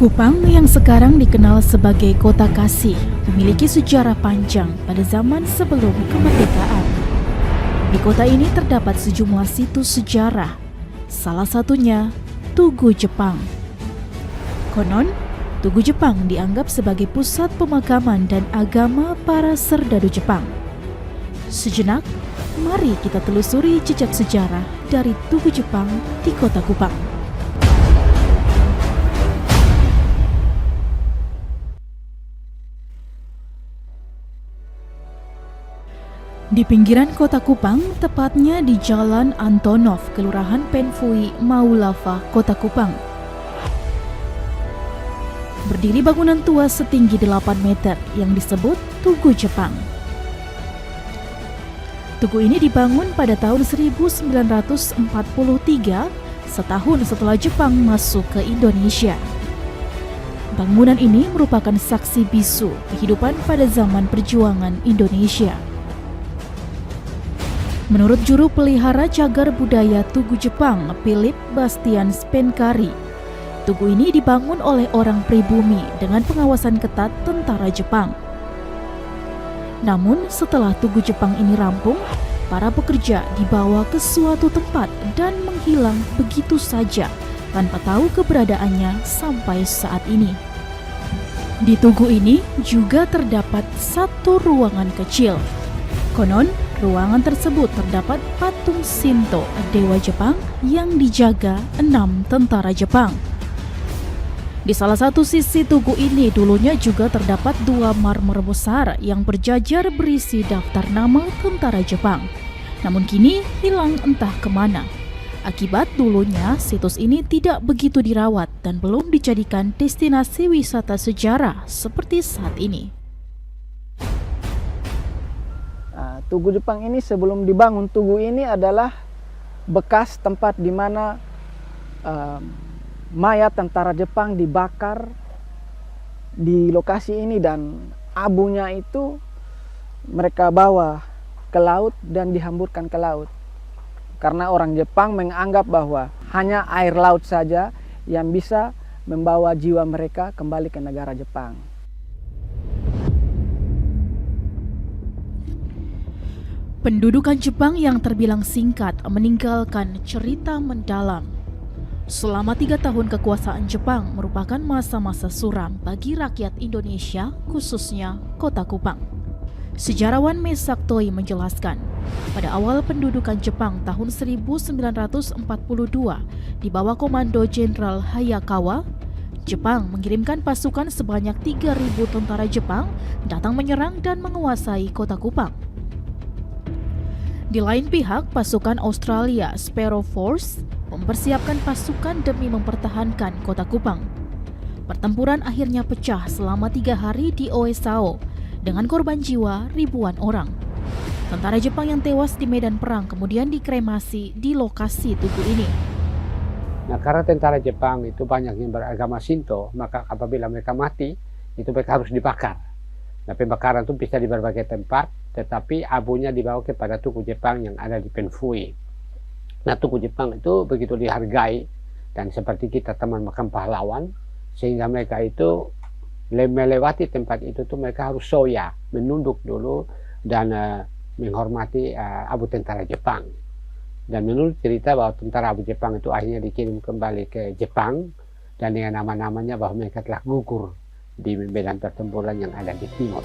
Kupang yang sekarang dikenal sebagai Kota Kasih memiliki sejarah panjang pada zaman sebelum kemerdekaan. Di kota ini terdapat sejumlah situs sejarah, salah satunya Tugu Jepang. Konon, Tugu Jepang dianggap sebagai pusat pemakaman dan agama para serdadu Jepang. Sejenak, mari kita telusuri jejak sejarah dari Tugu Jepang di Kota Kupang. Di pinggiran kota Kupang, tepatnya di Jalan Antonov, Kelurahan Penfui, Maulava, Kota Kupang. Berdiri bangunan tua setinggi 8 meter yang disebut Tugu Jepang. Tugu ini dibangun pada tahun 1943, setahun setelah Jepang masuk ke Indonesia. Bangunan ini merupakan saksi bisu kehidupan pada zaman perjuangan Indonesia. Menurut juru pelihara cagar budaya Tugu Jepang, Philip Bastian Spenkari, tugu ini dibangun oleh orang pribumi dengan pengawasan ketat tentara Jepang. Namun setelah Tugu Jepang ini rampung, para pekerja dibawa ke suatu tempat dan menghilang begitu saja tanpa tahu keberadaannya sampai saat ini. Di tugu ini juga terdapat satu ruangan kecil. Konon, ruangan tersebut terdapat patung Shinto Dewa Jepang yang dijaga 6 tentara Jepang. Di salah satu sisi tugu ini dulunya juga terdapat 2 marmer besar yang berjajar berisi daftar nama tentara Jepang. Namun kini hilang entah kemana. Akibat dulunya situs ini tidak begitu dirawat dan belum dijadikan destinasi wisata sejarah seperti saat ini. Tugu Jepang ini sebelum dibangun, tugu ini adalah bekas tempat di mana mayat tentara Jepang dibakar di lokasi ini, dan abunya itu mereka bawa ke laut dan dihamburkan ke laut. Karena orang Jepang menganggap bahwa hanya air laut saja yang bisa membawa jiwa mereka kembali ke negara Jepang. Pendudukan Jepang yang terbilang singkat meninggalkan cerita mendalam. Selama 3 tahun kekuasaan Jepang merupakan masa-masa suram bagi rakyat Indonesia, khususnya Kota Kupang. Sejarawan Mesak Toi menjelaskan, pada awal pendudukan Jepang tahun 1942 di bawah komando Jenderal Hayakawa, Jepang mengirimkan pasukan sebanyak 3.000 tentara Jepang datang menyerang dan menguasai Kota Kupang. Di lain pihak, pasukan Australia Sparrow Force mempersiapkan pasukan demi mempertahankan Kota Kupang. Pertempuran akhirnya pecah selama 3 hari di Oesao dengan korban jiwa ribuan orang. Tentara Jepang yang tewas di medan perang kemudian dikremasi di lokasi tugu ini. Nah, karena tentara Jepang itu banyak yang beragama Shinto, maka apabila mereka mati, itu mereka harus dibakar. Nah, pembakaran itu bisa di berbagai tempat, tetapi abunya dibawa kepada Tugu Jepang yang ada di Penfui. Nah, Tugu Jepang itu begitu dihargai, dan seperti kita teman makam pahlawan, sehingga mereka itu melewati tempat itu tuh mereka harus soya, menunduk dulu dan menghormati abu tentara Jepang. Dan menurut cerita bahwa tentara abu Jepang itu akhirnya dikirim kembali ke Jepang, dan dengan nama-namanya bahwa mereka telah gugur di medan pertempuran yang ada di timur.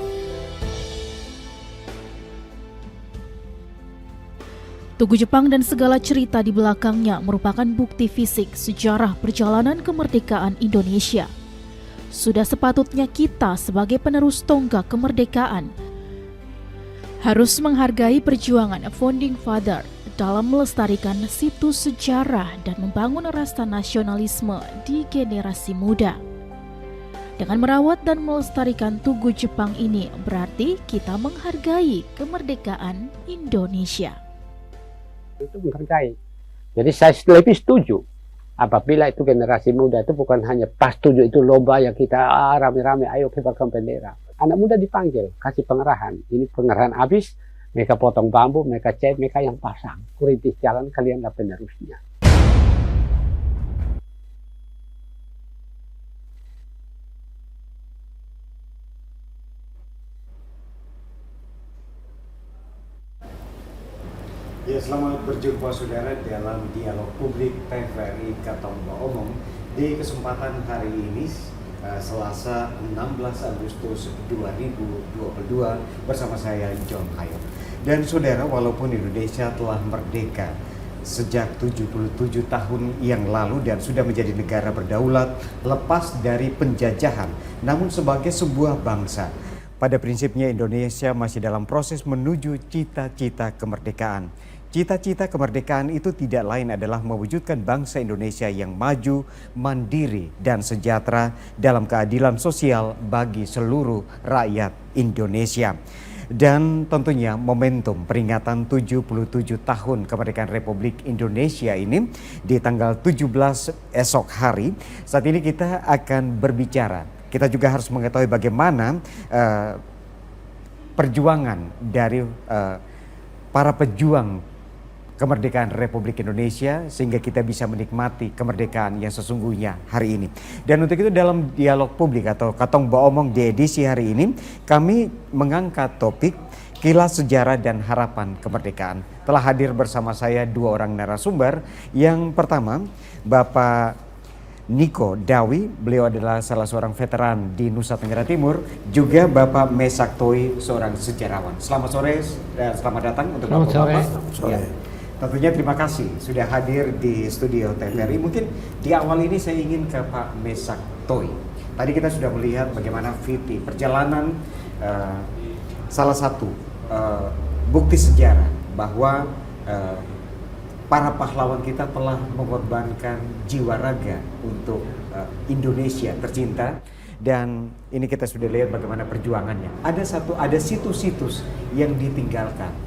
Tugu Jepang dan segala cerita di belakangnya merupakan bukti fisik sejarah perjalanan kemerdekaan Indonesia. Sudah sepatutnya kita sebagai penerus tonggak kemerdekaan harus menghargai perjuangan Founding Father dalam melestarikan situs sejarah dan membangun rasa nasionalisme di generasi muda. Dengan merawat dan melestarikan Tugu Jepang ini berarti kita menghargai kemerdekaan Indonesia. Itu menghargai. Jadi saya lebih setuju apabila itu generasi muda itu bukan hanya pas 7 itu lomba yang kita rame-rame ayo kibarkan bendera. Anak muda dipanggil, kasih pengerahan. Ini pengerahan habis, mereka potong bambu, mereka cat, mereka yang pasang. Kurintis jalan, kalianlah penerusnya. Ya, selamat berjumpa saudara dalam dialog publik TVRI Katong Omong di kesempatan hari ini Selasa 16 Agustus 2022 bersama saya John Hayo. Dan saudara, walaupun Indonesia telah merdeka sejak 77 tahun yang lalu dan sudah menjadi negara berdaulat lepas dari penjajahan, namun sebagai sebuah bangsa, pada prinsipnya Indonesia masih dalam proses menuju cita-cita kemerdekaan. Cita-cita kemerdekaan itu tidak lain adalah mewujudkan bangsa Indonesia yang maju, mandiri, dan sejahtera dalam keadilan sosial bagi seluruh rakyat Indonesia. Dan tentunya momentum peringatan 77 tahun kemerdekaan Republik Indonesia ini di tanggal 17 esok hari, saat ini kita akan berbicara. Kita juga harus mengetahui bagaimana perjuangan dari para pejuang kemerdekaan Republik Indonesia sehingga kita bisa menikmati kemerdekaan yang sesungguhnya hari ini. Dan untuk itu dalam dialog publik atau Katong Baomong di edisi hari ini kami mengangkat topik kilas sejarah dan harapan kemerdekaan. Telah hadir bersama saya dua orang narasumber. Yang pertama Bapak Niko Dawi, beliau adalah salah seorang veteran di Nusa Tenggara Timur, juga Bapak Mesak Toi, seorang sejarawan. Selamat sore dan selamat datang untuk Bapak-Bapak. Ya. Tentunya terima kasih sudah hadir di studio TVRI. Mungkin di awal ini saya ingin ke Pak Mesak Toi. Tadi kita sudah melihat bagaimana VT perjalanan salah satu bukti sejarah bahwa para pahlawan kita telah mengorbankan jiwa raga untuk Indonesia tercinta. Dan ini kita sudah lihat bagaimana perjuangannya. Ada situs-situs yang ditinggalkan.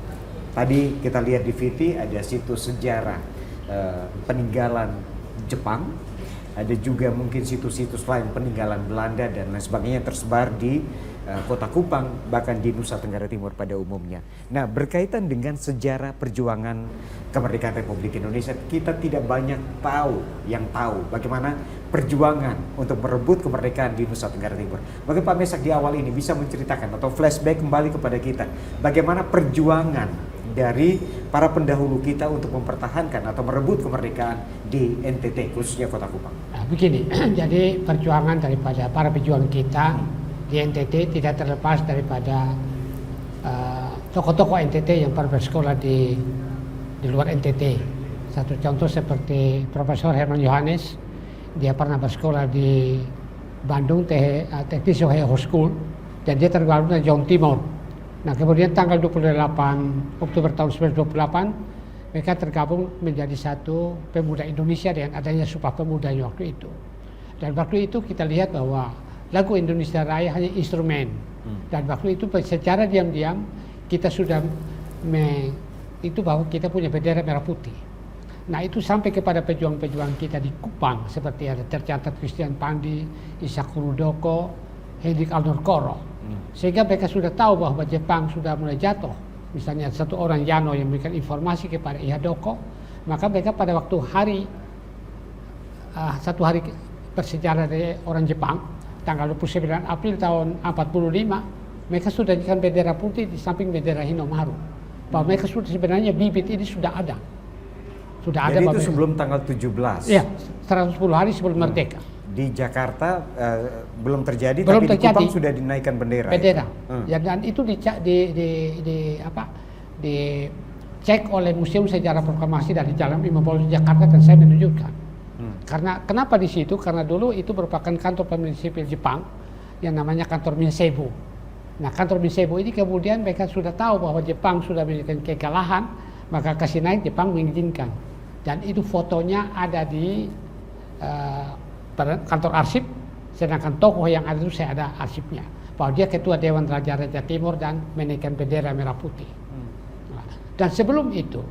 Tadi kita lihat di VT ada situs sejarah peninggalan Jepang, ada juga mungkin situs-situs lain peninggalan Belanda dan lain sebagainya tersebar di Kota Kupang, bahkan di Nusa Tenggara Timur pada umumnya. Nah, berkaitan dengan sejarah perjuangan kemerdekaan Republik Indonesia, kita tidak banyak tahu bagaimana perjuangan untuk merebut kemerdekaan di Nusa Tenggara Timur. Bagaimana Pak Mesak di awal ini bisa menceritakan atau flashback kembali kepada kita bagaimana perjuangan dari para pendahulu kita untuk mempertahankan atau merebut kemerdekaan di NTT, khususnya Kota Kupang. Nah, begini, jadi perjuangan daripada para pejuang kita di NTT tidak terlepas daripada tokoh-tokoh NTT yang pernah bersekolah di luar NTT. Satu contoh seperti Profesor Herman Yohanes, dia pernah bersekolah di Bandung Teknik Ohio School dan dia tergabung dengan Jawa Timur. Nah, kemudian tanggal 28 Oktober tahun 1928 mereka tergabung menjadi satu pemuda Indonesia dengan adanya Sumpah Pemuda waktu itu. Dan waktu itu kita lihat bahwa lagu Indonesia Raya hanya instrumen. Dan waktu itu secara diam-diam kita sudah itu bahwa kita punya bendera merah putih. Nah, itu sampai kepada pejuang-pejuang kita di Kupang seperti ada tercatat Christian Pandi, Ishak Rudoko, Hendrik Alnur Koro. Sehingga mereka sudah tahu bahwa Jepang sudah mulai jatuh. Misalnya satu orang Yano yang memberikan informasi kepada Ihadoko, maka mereka pada waktu satu hari bersejarah dari orang Jepang, tanggal 29 April tahun 45, mereka sudah jadikan bendera putih di samping bendera Hinomaru. Bahwa mereka sudah sebenarnya bibit ini sudah ada. Jadi itu sebelum tanggal 17? Iya, 110 hari sebelum merdeka. Di Jakarta belum terjadi, belum tapi terjadi. di Kupang sudah dinaikkan bendera. Ya, dan itu dicek oleh Museum Sejarah Proklamasi dari Jalan Imam Bonjol Jakarta dan saya menunjukkan. Karena kenapa di situ? Karena dulu itu merupakan kantor pemerintah sipil Jepang yang namanya kantor Minsebu. Nah, kantor Minsebu ini kemudian mereka sudah tahu bahwa Jepang sudah memberikan kekalahan, maka kasih naik Jepang mengizinkan. Dan itu fotonya ada di kantor arsip, sedangkan tokoh yang ada itu saya ada arsipnya. Bahwa dia ketua Dewan Raja-Raja Timur dan menaikkan bendera merah putih. Dan sebelum itu,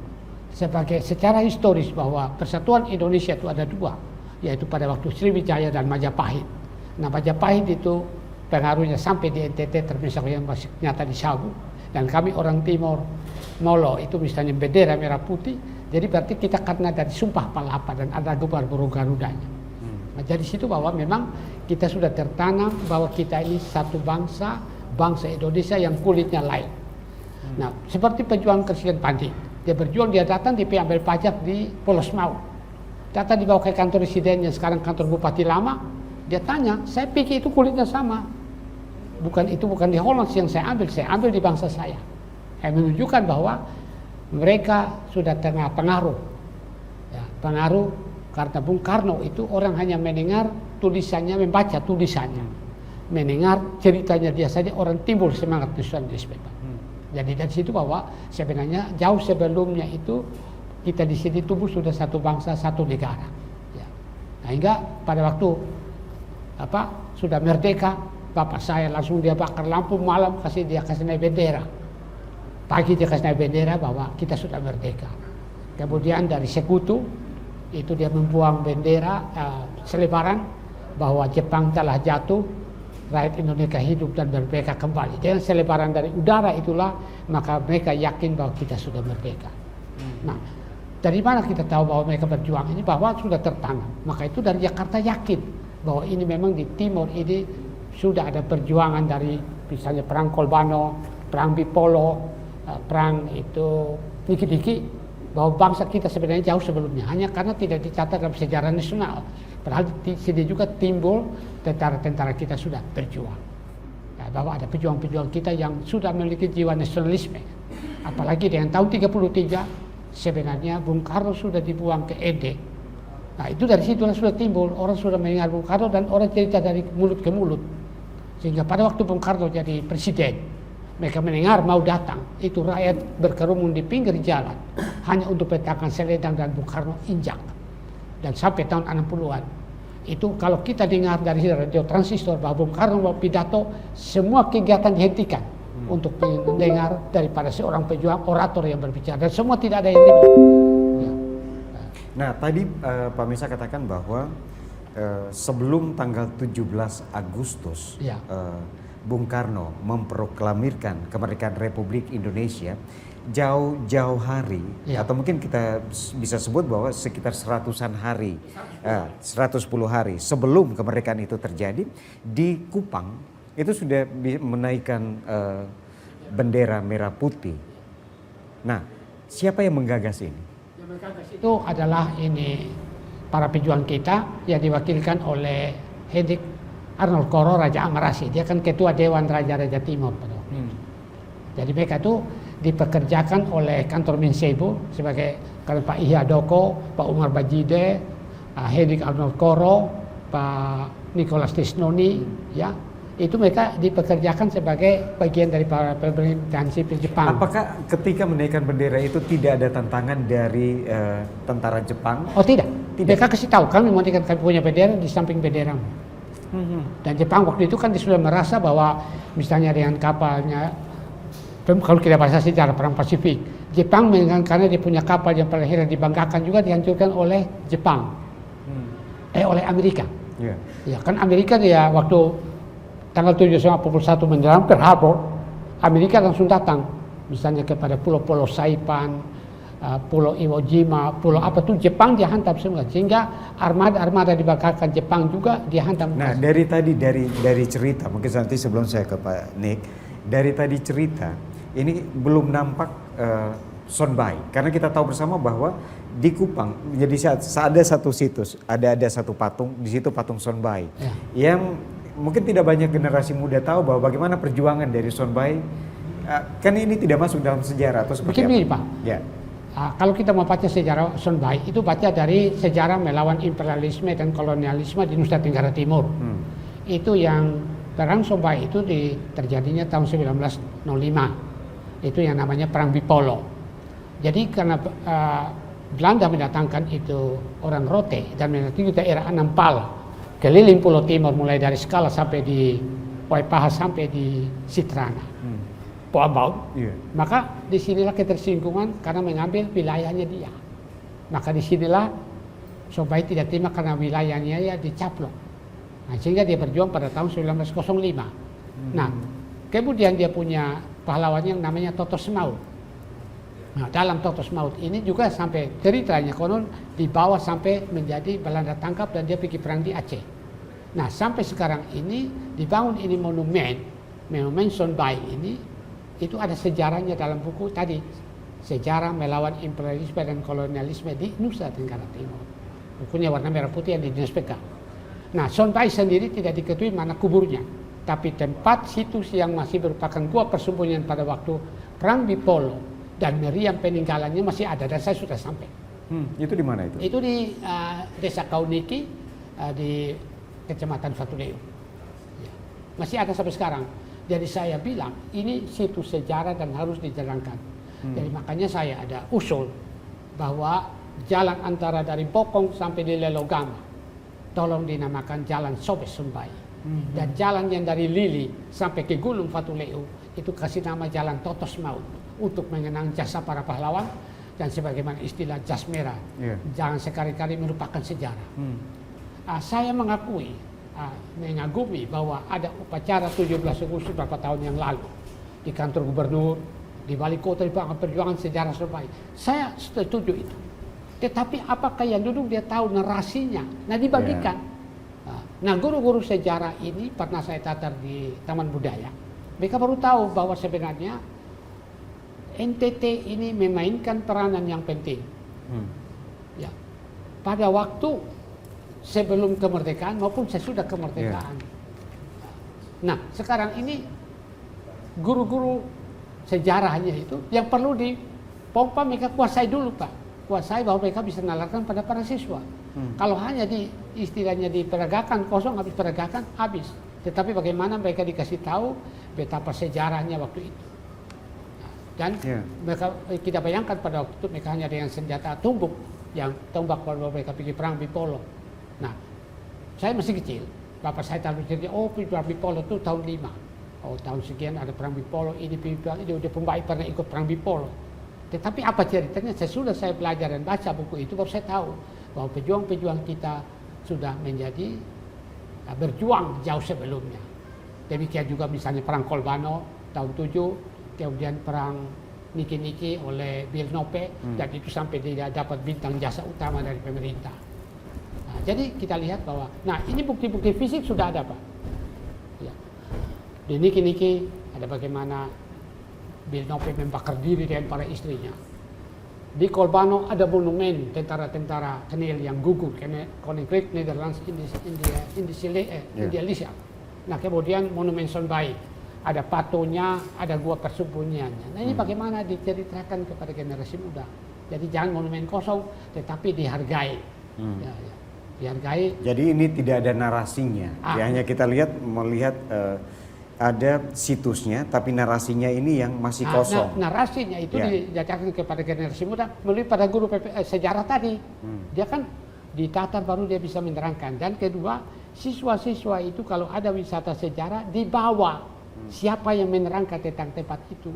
secara historis bahwa persatuan Indonesia itu ada dua, yaitu pada waktu Sriwijaya dan Majapahit. Nah, Majapahit itu pengaruhnya sampai di NTT termasuk yang masih nyata di Sabu. Dan kami orang Timur, Molo itu misalnya bendera merah putih, jadi berarti kita karena dari Sumpah Palapa dan ada gebar burung Garudanya. Nah, jadi situ bahwa memang kita sudah tertanam bahwa kita ini satu bangsa Indonesia yang kulitnya lain. Nah, seperti pejuang Christian Pandi. Dia berjuang, dia datang, dia ambil pajak di Polos Mau. Datang dibawa ke kantor residen yang sekarang kantor bupati lama. Dia tanya, saya pikir itu kulitnya sama. Bukan di Holland yang saya ambil di bangsa saya. Yang menunjukkan bahwa mereka sudah terkena pengaruh. Ya, pengaruh karena Bung Karno itu orang hanya mendengar tulisannya, membaca tulisannya. Mendengar ceritanya dia saja orang timbul semangat nasionalisme. Jadi dari situ bahwa sebenarnya jauh sebelumnya itu kita di sini tumbuh sudah satu bangsa, satu negara. Ya. Nah, hingga pada waktu sudah merdeka, bapak saya langsung dia bakar lampu, malam kasih naik bendera. Pagi dia kasih naik bendera bahwa kita sudah merdeka. Kemudian dari Sekutu itu dia membuang bendera selebaran bahwa Jepang telah jatuh, rakyat Indonesia hidup dan merdeka kembali. Dengan selebaran dari udara itulah maka mereka yakin bahwa kita sudah merdeka. Nah, dari mana kita tahu bahwa mereka berjuang ini? Bahwa sudah tertanam. Maka itu dari Jakarta yakin bahwa ini memang di timur ini sudah ada perjuangan dari misalnya perang Kolbano, perang Bipolo, perang itu Niki-Niki, bahwa bangsa kita sebenarnya jauh sebelumnya. Hanya karena tidak dicatat dalam sejarah nasional. Padahal di sini juga timbul tentara-tentara kita sudah berjuang. Ya, bahwa ada pejuang-pejuang kita yang sudah memiliki jiwa nasionalisme. Apalagi dengan tahun 33 sebenarnya Bung Karno sudah dibuang ke Ede. Nah itu dari situ sudah timbul, orang sudah mendengar Bung Karno dan orang cerita dari mulut ke mulut. Sehingga pada waktu Bung Karno jadi presiden, mereka mendengar mau datang, itu rakyat berkerumun di pinggir jalan hanya untuk petakan selendang dan Bung Karno injak. Dan sampai tahun 60-an itu kalau kita dengar dari radio transistor bahwa Bung Karno mau pidato, semua kegiatan dihentikan untuk mendengar daripada seorang pejuang orator yang berbicara, dan semua tidak ada yang dengar. Ya. Nah tadi Pak Mesa katakan bahwa sebelum tanggal 17 Agustus Ya. Bung Karno memproklamirkan kemerdekaan Republik Indonesia, jauh-jauh hari, ya, atau mungkin kita bisa sebut bahwa sekitar 100-an hari, 110 hari sebelum kemerdekaan itu terjadi, di Kupang itu sudah menaikkan bendera merah putih. Nah, siapa yang menggagas ini? Yang menggagas itu adalah ini para pejuang kita yang diwakilkan oleh Hendrik Arnold Koro, Raja Amarasi. Dia kan ketua Dewan Raja-Raja Timur. Jadi mereka itu dipekerjakan oleh kantor Minsebo sebagai Pak Ihya Doko, Pak Umar Bajide, Hendrik Arnold Koro, Pak Nicholas Tisnoni, ya. Itu mereka dipekerjakan sebagai bagian dari para pemerintahan sipil Jepang. Apakah ketika menaikkan bendera itu tidak ada tantangan dari tentara Jepang? Oh tidak. Mereka kasih tahu kami punya bendera di samping bendera. Dan Jepang waktu itu kan sudah merasa bahwa misalnya dengan kapalnya, kalau kita bahasa sejarah perang Pasifik, Jepang karena dia punya kapal yang paling heran dibanggakan juga dihancurkan oleh Jepang, oleh Amerika. Yeah. Ya kan Amerika dia waktu tanggal 7/51 menjelang Pearl Harbor, Amerika langsung datang, misalnya kepada pulau-pulau Saipan, Pulau Iwo Jima, pulau apa tuh Jepang dia hantam semua, sehingga armada dibakarkan Jepang juga dia hantam. Nah dari tadi dari cerita, mungkin nanti sebelum saya ke Pak Nick, dari tadi cerita ini belum nampak Sonbai, karena kita tahu bersama bahwa di Kupang jadi ada satu situs, ada satu patung, di situ patung Sonbai, yang mungkin tidak banyak generasi muda tahu bahwa bagaimana perjuangan dari Sonbai. Kan ini tidak masuk dalam sejarah atau seperti begini, apa? Pak. Ya. Kalau kita mau baca sejarah Sonbai, itu baca dari sejarah melawan imperialisme dan kolonialisme di Nusa Tenggara Timur. Itu yang perang Sonbai itu terjadinya tahun 1905. Itu yang namanya perang Bipolo. Jadi karena Belanda mendatangkan itu orang Rote dan mendatangkan daerah Anampala, keliling Pulau Timur mulai dari Skala sampai di Waipaha sampai di Sitrana. Poambau, maka disinilah ketersinggungan karena mengambil wilayahnya dia. Maka disinilah Sonbai tidak terima karena wilayahnya ya dicaplok. Nah, sehingga dia berjuang pada tahun 1905. Nah, kemudian dia punya pahlawan yang namanya Toto Semaut. Nah, dalam Toto Semaut ini juga sampai ceritanya konon dibawa sampai menjadi Belanda tangkap dan dia pergi perang di Aceh. Nah, sampai sekarang ini dibangun ini monumen Sonbai ini. Itu ada sejarahnya dalam buku tadi Sejarah Melawan Imperialisme dan Kolonialisme di Nusa Tenggara Timur. Bukunya warna merah putih yang di dinas pegang. Nah, Son Pai sendiri tidak diketahui mana kuburnya, tapi tempat situs yang masih merupakan gua persembunyian pada waktu Perang Bipolo dan meriam peninggalannya masih ada dan saya sudah sampai. Itu di mana itu? Itu di Desa Kauniki di Kecamatan Fatuleu. Ya. Masih ada sampai sekarang. Jadi saya bilang ini situs sejarah dan harus dijalankan. Jadi makanya saya ada usul bahwa jalan antara dari Bokong sampai di Lelogama tolong dinamakan Jalan Sobe Sumbai. Dan jalan yang dari Lili sampai ke Gulung Fatuleu itu kasih nama Jalan Totos Maut untuk mengenang jasa para pahlawan dan sebagaimana istilah jas merah. Jangan sekali-kali melupakan sejarah. Saya mengakui, mengagumi bahwa ada upacara 17 Agustus beberapa tahun yang lalu di kantor gubernur, di Balai Kota di Perjuangan Sejarah Surabaya. Saya setuju itu. Tetapi apakah yang duduk dia tahu narasinya? Nah, dibagikan. Nah, guru-guru sejarah ini pernah saya tatar di Taman Budaya. Mereka baru tahu bahwa sebenarnya NTT ini memainkan peranan yang penting. Ya. Pada waktu sebelum kemerdekaan maupun sesudah kemerdekaan. Nah, sekarang ini guru-guru sejarahnya itu yang perlu dipompa mereka kuasai dulu, Pak. Kuasai bahwa mereka bisa nalarkan pada para siswa. Kalau hanya istilahnya diperagakan, kosong habis peragakan, habis. Tetapi bagaimana mereka dikasih tahu betapa sejarahnya waktu itu. Dan mereka, kita bayangkan pada waktu itu mereka hanya dengan senjata tumbuk yang tombak kalau mereka pergi perang Bipolo. Nah, saya masih kecil. Bapak saya tahu cerita, perang Bipolo itu tahun 5. Tahun sekian ada perang Bipolo, ini udah pembaik pernah ikut perang Bipolo. Tetapi apa ceritanya? Sesudah saya belajar dan baca buku itu baru saya tahu bahwa pejuang-pejuang kita sudah menjadi berjuang jauh sebelumnya. Demikian juga misalnya perang Kolbano tahun 7, kemudian perang Niki-Niki oleh Bill Nope, dan itu sampai dia dapat bintang jasa utama dari pemerintah. Nah, jadi kita lihat bahwa, nah ini bukti-bukti fisik sudah ada, Pak. Ya. Di Niki-Niki ada bagaimana Bill Nope membakar diri dengan para istrinya. Di Kolbano ada monumen tentara-tentara Kenil yang gugur karena Koninklijk Nederlands Indonesia. Nah, kemudian monumen Son Pai, ada patonya, ada gua persembunyiannya. Nah, ini bagaimana diceritakan kepada generasi muda. Jadi jangan monumen kosong, tetapi dihargai. Ya, dihargai. Jadi ini tidak ada narasinya. Ya, hanya kita melihat ada situsnya, tapi narasinya ini yang masih kosong. Narasinya itu diajarkan kepada generasi muda melalui pada guru sejarah tadi. Dia kan ditata baru dia bisa menerangkan. Dan kedua, siswa-siswa itu kalau ada wisata sejarah dibawa siapa yang menerangkan tentang tempat itu.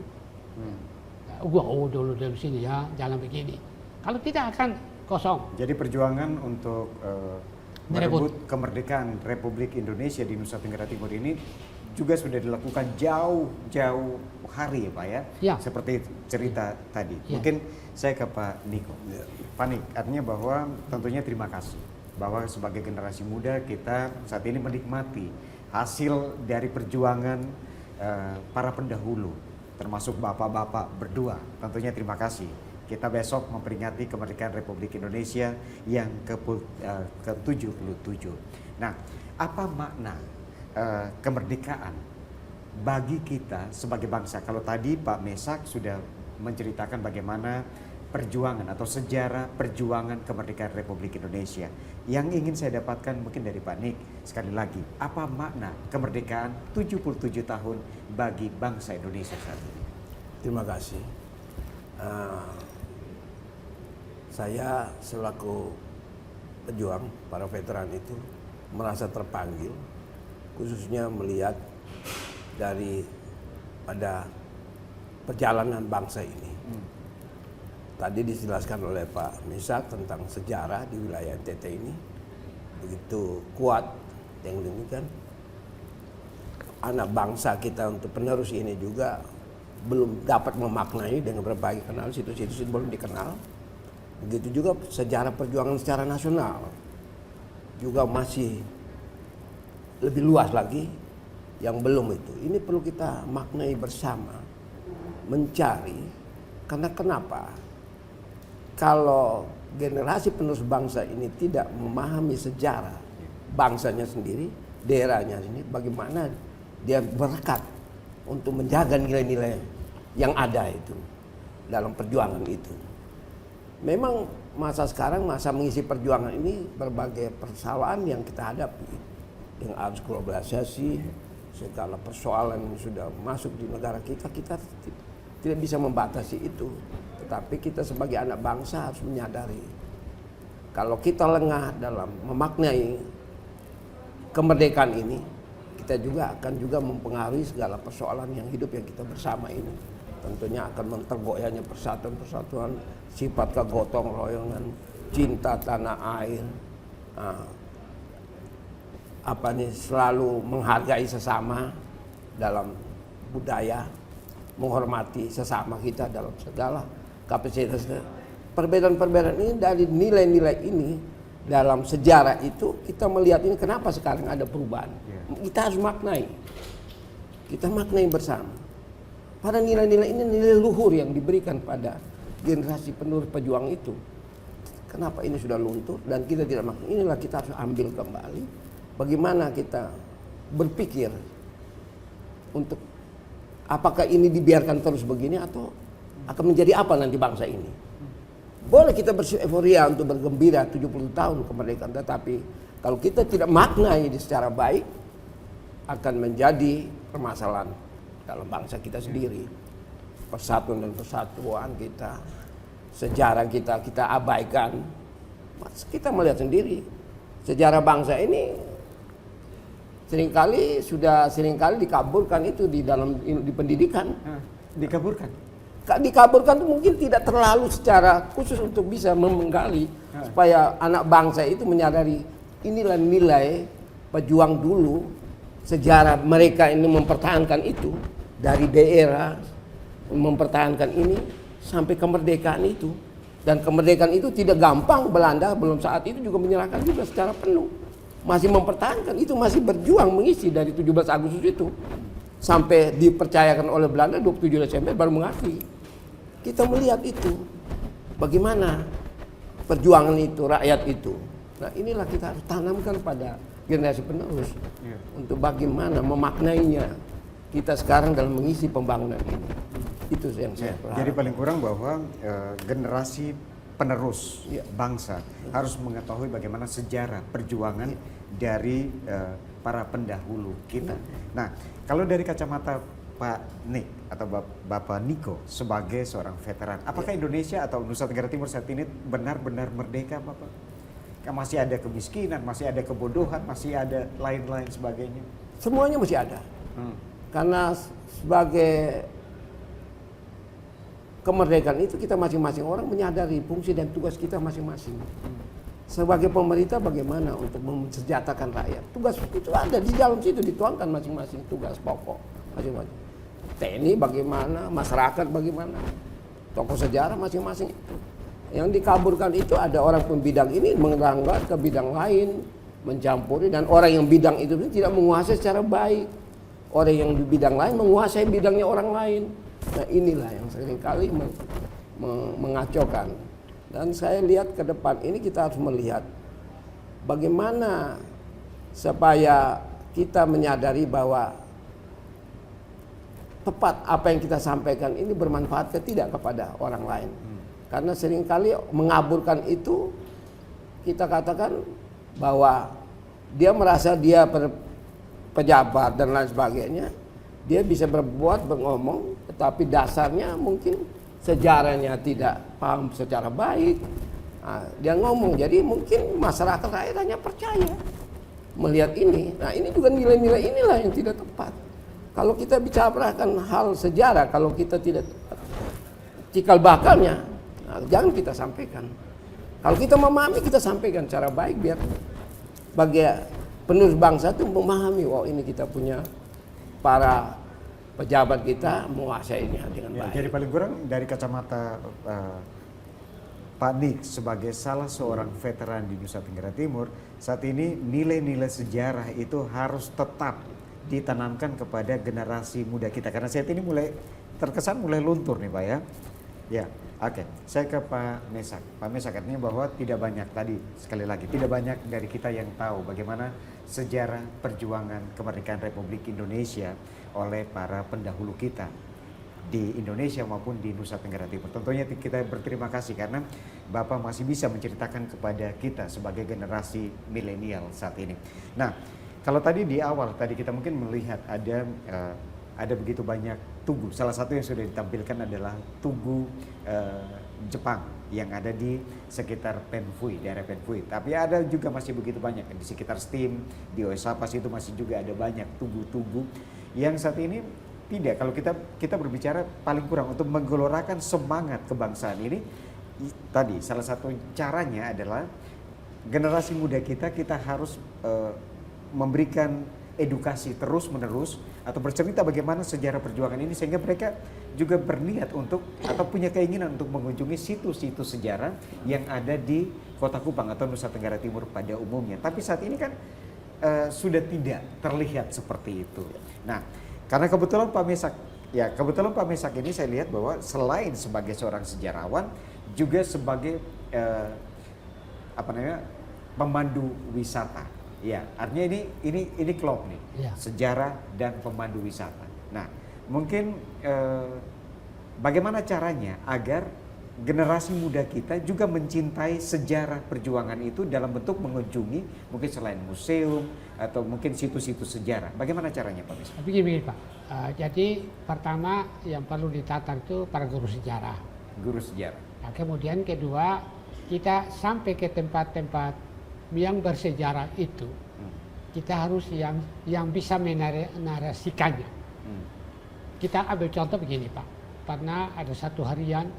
Dulu dari sini ya, jalan begini. Kalau tidak akan kosong. Jadi perjuangan untuk merebut kemerdekaan Republik Indonesia di Nusa Tenggara Timur ini juga sudah dilakukan jauh-jauh hari ya Pak ya, seperti cerita tadi. Mungkin saya ke Pak Niko. Pak Nik, artinya bahwa tentunya terima kasih bahwa sebagai generasi muda kita saat ini menikmati hasil dari perjuangan para pendahulu, termasuk bapak-bapak berdua. Tentunya terima kasih. Kita besok memperingati kemerdekaan Republik Indonesia yang ke-77. Nah, apa makna kemerdekaan bagi kita sebagai bangsa? Kalau tadi Pak Mesak sudah menceritakan bagaimana perjuangan atau sejarah perjuangan kemerdekaan Republik Indonesia. Yang ingin saya dapatkan mungkin dari Pak Nik, sekali lagi, apa makna kemerdekaan 77 tahun bagi bangsa Indonesia saat ini? Terima kasih. Saya selaku pejuang, para veteran itu merasa terpanggil, khususnya melihat dari pada perjalanan bangsa ini. Tadi dijelaskan oleh Pak Mesak tentang sejarah di wilayah NTT ini begitu kuat, yang demikian anak bangsa kita untuk penerus ini juga belum dapat memaknai dengan berbagai kenal situs-situs yang belum dikenal. Begitu juga sejarah perjuangan secara nasional juga masih lebih luas lagi yang belum itu. Ini perlu kita maknai bersama, mencari, Karena kenapa? Kalau generasi penerus bangsa ini tidak memahami sejarah bangsanya sendiri, daerahnya ini, bagaimana dia berkat untuk menjaga nilai-nilai yang ada itu dalam perjuangan itu. Memang masa sekarang, masa mengisi perjuangan ini berbagai persoalan yang kita hadapi dengan arus globalisasi, segala persoalan yang sudah masuk di negara kita tidak bisa membatasi itu. Tetapi kita sebagai anak bangsa harus menyadari kalau kita lengah dalam memaknai kemerdekaan ini, kita juga akan mempengaruhi segala persoalan yang hidup yang kita bersama ini. Tentunya akan tergoyahnya persatuan, sifat kegotong royongan, cinta tanah air, selalu menghargai sesama dalam budaya, menghormati sesama kita dalam segala kapasitasnya. Perbedaan-perbedaan ini dari nilai-nilai ini dalam sejarah itu kita melihat ini kenapa sekarang ada perubahan. Kita harus maknai. Kita maknai bersama. Pada nilai-nilai ini nilai luhur yang diberikan pada generasi penerus pejuang itu. Kenapa ini sudah luntur dan kita tidak maknai. Inilah kita harus ambil kembali. Bagaimana kita berpikir untuk apakah ini dibiarkan terus begini atau akan menjadi apa nanti bangsa ini. Boleh kita bereuforia untuk bergembira 70 tahun kemerdekaan, tetapi kalau kita tidak maknai secara baik akan menjadi permasalahan dalam bangsa kita sendiri. Persatuan dan persatuan kita, sejarah kita abaikan. Kita melihat sendiri sejarah bangsa ini seringkali dikaburkan itu di pendidikan. Dikaburkan itu mungkin tidak terlalu secara khusus untuk bisa menggali supaya anak bangsa itu menyadari inilah nilai pejuang dulu, sejarah mereka ini mempertahankan itu dari daerah, mempertahankan ini sampai kemerdekaan itu. Dan kemerdekaan itu tidak gampang. Belanda belum saat itu juga menyerahkan juga secara penuh, masih mempertahankan itu, masih berjuang mengisi dari 17 Agustus itu sampai dipercayakan oleh Belanda 27 Desember baru mengakui. Kita melihat itu, bagaimana perjuangan itu, rakyat itu. Nah inilah kita harus tanamkan pada generasi penerus untuk bagaimana memaknainya kita sekarang dalam mengisi pembangunan ini. Itu yang saya berharap. Jadi paling kurang bahwa generasi penerus bangsa harus mengetahui bagaimana sejarah perjuangan dari para pendahulu kita. Nah, kalau dari kacamata Pak Nick atau Bapak Niko sebagai seorang veteran, apakah Indonesia atau Nusa Tenggara Timur saat ini benar-benar merdeka, Bapak? Masih ada kemiskinan, masih ada kebodohan, masih ada lain-lain sebagainya? Semuanya masih ada. Karena sebagai kemerdekaan itu kita masing-masing orang menyadari fungsi dan tugas kita masing-masing. Sebagai pemerintah bagaimana untuk mensejahterakan rakyat. Tugas itu ada di dalam situ, dituangkan masing-masing tugas pokok masing-masing. TNI bagaimana, masyarakat bagaimana, tokoh sejarah masing-masing itu. Yang dikaburkan itu ada orang pembidang ini mengelanggar ke bidang lain, mencampuri, dan orang yang bidang itu tidak menguasai secara baik. Orang yang di bidang lain menguasai bidangnya orang lain. Nah inilah yang seringkali mengacaukan. Dan saya lihat ke depan ini kita harus melihat bagaimana supaya kita menyadari bahwa tepat apa yang kita sampaikan ini bermanfaat tidak kepada orang lain. Karena seringkali mengaburkan itu kita katakan bahwa dia merasa dia pejabat dan lain sebagainya. Dia bisa berbuat, ngomong, tetapi dasarnya mungkin sejarahnya tidak paham secara baik. Nah, dia ngomong, jadi mungkin masyarakat rakyat hanya percaya melihat ini. Nah ini juga nilai-nilai inilah yang tidak tepat. Kalau kita bicarakan hal sejarah, kalau kita tidak cikal bakalnya, nah, jangan kita sampaikan. Kalau kita memahami, kita sampaikan secara baik biar bagi penerus bangsa itu memahami, wow ini kita punya para pejabat kita menguasainya dengan baik. Jadi paling kurang dari kacamata Pak Nick sebagai salah seorang veteran di Nusa Tenggara Timur, saat ini nilai-nilai sejarah itu harus tetap ditanamkan kepada generasi muda kita. Karena saat ini mulai terkesan mulai luntur nih Pak ya. Ya, oke. Saya ke Pak Mesak. Pak Mesak, artinya bahwa tidak banyak tadi, sekali lagi, tidak banyak dari kita yang tahu bagaimana sejarah perjuangan kemerdekaan Republik Indonesia oleh para pendahulu kita di Indonesia maupun di Nusa Tenggara Timur. Tentunya kita berterima kasih karena Bapak masih bisa menceritakan kepada kita sebagai generasi milenial saat ini. Nah, kalau tadi di awal tadi kita mungkin melihat ada begitu banyak tugu. Salah satu yang sudah ditampilkan adalah tugu Jepang yang ada di sekitar Penfui, daerah Penfui. Tapi ada juga masih begitu banyak di sekitar Stim, di Oesapas itu masih juga ada banyak tugu-tugu yang saat ini tidak. Kalau kita berbicara paling kurang untuk menggelorakan semangat kebangsaan ini, tadi salah satu caranya adalah generasi muda kita harus memberikan edukasi terus menerus atau bercerita bagaimana sejarah perjuangan ini sehingga mereka juga berniat untuk atau punya keinginan untuk mengunjungi situs-situs sejarah yang ada di Kota Kupang atau Nusa Tenggara Timur pada umumnya. Tapi saat ini kan sudah tidak terlihat seperti itu. Nah, karena kebetulan Pak Mesak ini saya lihat bahwa selain sebagai seorang sejarawan juga sebagai pemandu wisata. Ya, artinya ini klop nih, sejarah dan pemandu wisata. Nah, mungkin bagaimana caranya agar generasi muda kita juga mencintai sejarah perjuangan itu dalam bentuk mengunjungi mungkin selain museum atau mungkin situs-situs sejarah. Bagaimana caranya, Pak Mesak? Begini Pak, jadi pertama yang perlu ditata itu para guru sejarah. Guru sejarah. Nah, kemudian kedua, kita sampai ke tempat-tempat yang bersejarah itu, kita harus yang bisa menarasikannya. Kita ambil contoh begini Pak, pernah ada satu harian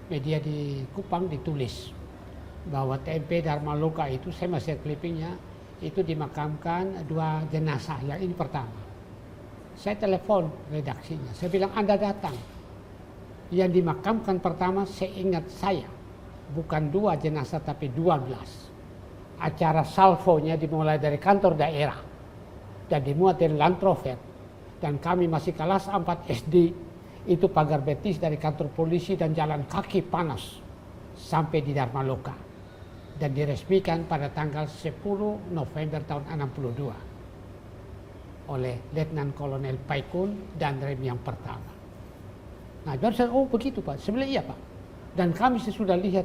media di Kupang ditulis bahwa TMP Dharma Loka itu, saya masih clippingnya, itu dimakamkan 2 jenazah. Yang ini pertama. Saya telepon redaksinya, saya bilang Anda datang. Yang dimakamkan pertama seingat saya bukan 2 jenazah tapi 12. Acara salvonya dimulai dari kantor daerah dan dimuat dari Land Rover, dan kami masih kelas 4 SD, itu pagar betis dari kantor polisi dan jalan kaki panas sampai di Dharma Loka, dan diresmikan pada tanggal 10 November tahun 62 oleh Letnan Kolonel Paikun dan rem yang pertama. Nah, baru saya, oh begitu Pak, sebenarnya iya Pak. Dan kami sesudah lihat,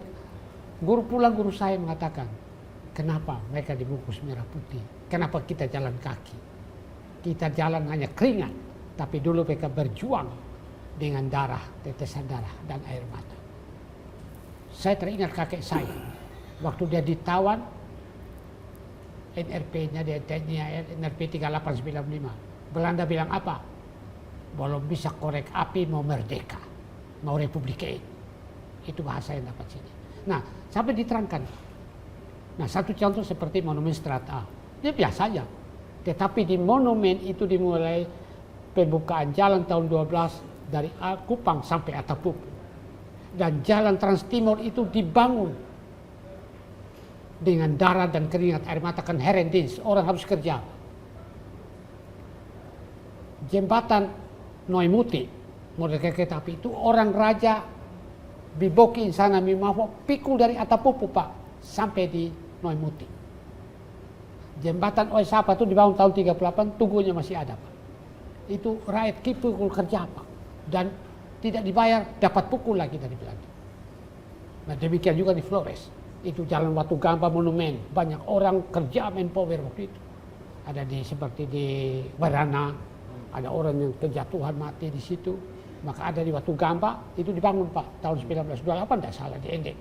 guru saya mengatakan, kenapa mereka dibungkus merah putih? Kenapa kita jalan kaki? Kita jalan hanya keringat, tapi dulu mereka berjuang dengan darah, tetesan darah dan air mata. Saya teringat kakek saya, waktu dia ditawan, NRP-nya, NRP 3895. Belanda bilang apa? Belum bisa korek api, mau merdeka, mau republik ini. Itu bahasa yang dapat sini. Nah, sampai diterangkan. Nah, satu contoh seperti monumen Strata. Dia biasa aja. Tetapi di monumen itu dimulai pembukaan jalan tahun 12 dari Kupang sampai Atapupu. Dan jalan Trans Timur itu dibangun dengan darah dan keringat air mata, kan herendins, orang harus kerja. Jembatan Noimuti, model kereta api itu orang raja Biboki Insana Mimafo pikul dari Atapupu Pak sampai di Noimuti. Jembatan Oesapa itu dibangun tahun 38, tugunya masih ada Pak. Itu rakyat pikul kerja Pak, dan tidak dibayar, dapat pukul lagi dari Belanda. Nah, demikian juga di Flores, itu jalan Watu Gamba monumen, banyak orang kerja manpower waktu itu. Ada seperti di Barana, ada orang yang kejatuhan mati di situ. Maka ada di Watu Gamba, itu dibangun Pak tahun 1928, tidak salah, di Endek.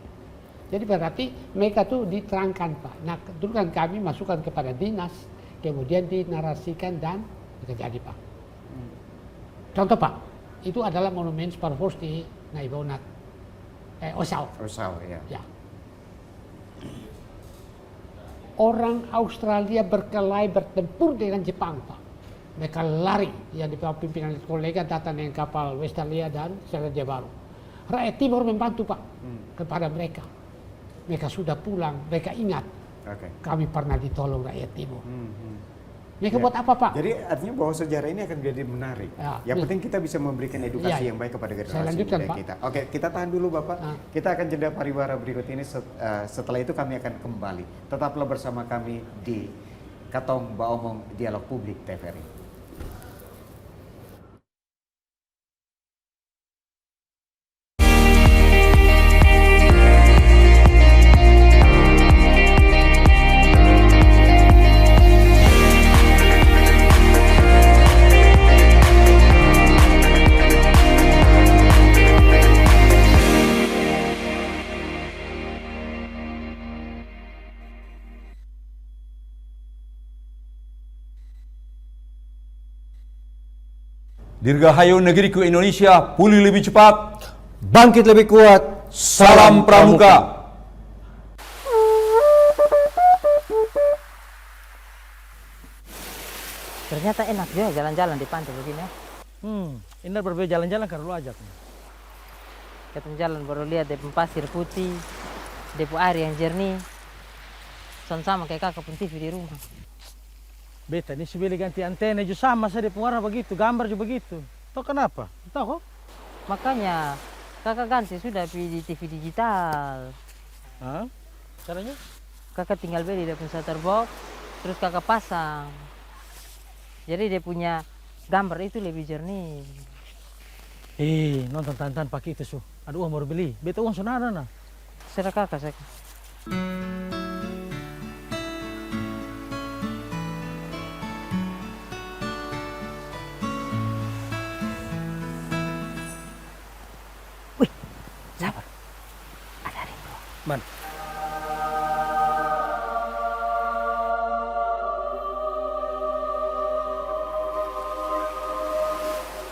Jadi berarti mereka tuh diterangkan Pak. Nah, dulu kan kami masukkan kepada dinas, kemudian dinarasikan dan terjadi Pak. Contoh Pak, itu adalah monumen Sparfors di Naibonat, Osau. Osau, ya. Ya. Orang Australia berkelahi bertempur dengan Jepang Pak. Mereka lari, yang di bawah pimpinan kolega datang dengan kapal Westalia dan Selandia Baru. Rakyat Timur membantu Pak kepada mereka. Mereka sudah pulang, mereka ingat kami pernah ditolong rakyat Timur. Mereka buat apa, Pak? Jadi artinya bahwa sejarah ini akan menjadi menarik. Ya, Yang nih. penting kita bisa memberikan edukasi Ya, yang baik kepada saya generasi lanjutkan, muda Pak. kita. Oke, kita tahan dulu Bapak. Ah. Kita akan jeda pariwara berikut ini. Setelah itu kami akan kembali. Tetaplah bersama kami di Katong Baomong Dialog Publik TVRI. Dirgahayu negeriku Indonesia pulih lebih cepat. Bangkit lebih kuat. Salam Pramuka. Ternyata enak juga jalan-jalan di pantai begini ya. Ini berbeda jalan-jalan karena lu ajak. Kita jalan baru lihat dia pasir putih, dia air yang jernih. Sama kayak kakak pun TV di rumah. Beta ini sebeli ganti antena juga sama saja warna begitu, gambar juga begitu. Tahu kenapa? Tahu kok? Makanya kakak ganti sudah di TV digital. Hah? Caranya? Kakak tinggal beli dia punya shutter box, terus kakak pasang. Jadi dia punya gambar itu lebih jernih. Nonton tantan pakai itu su. Ada uang baru beli. Beta uang sonara nah. Serah kakak saya. Wih, sabar. Ada rindu. Man.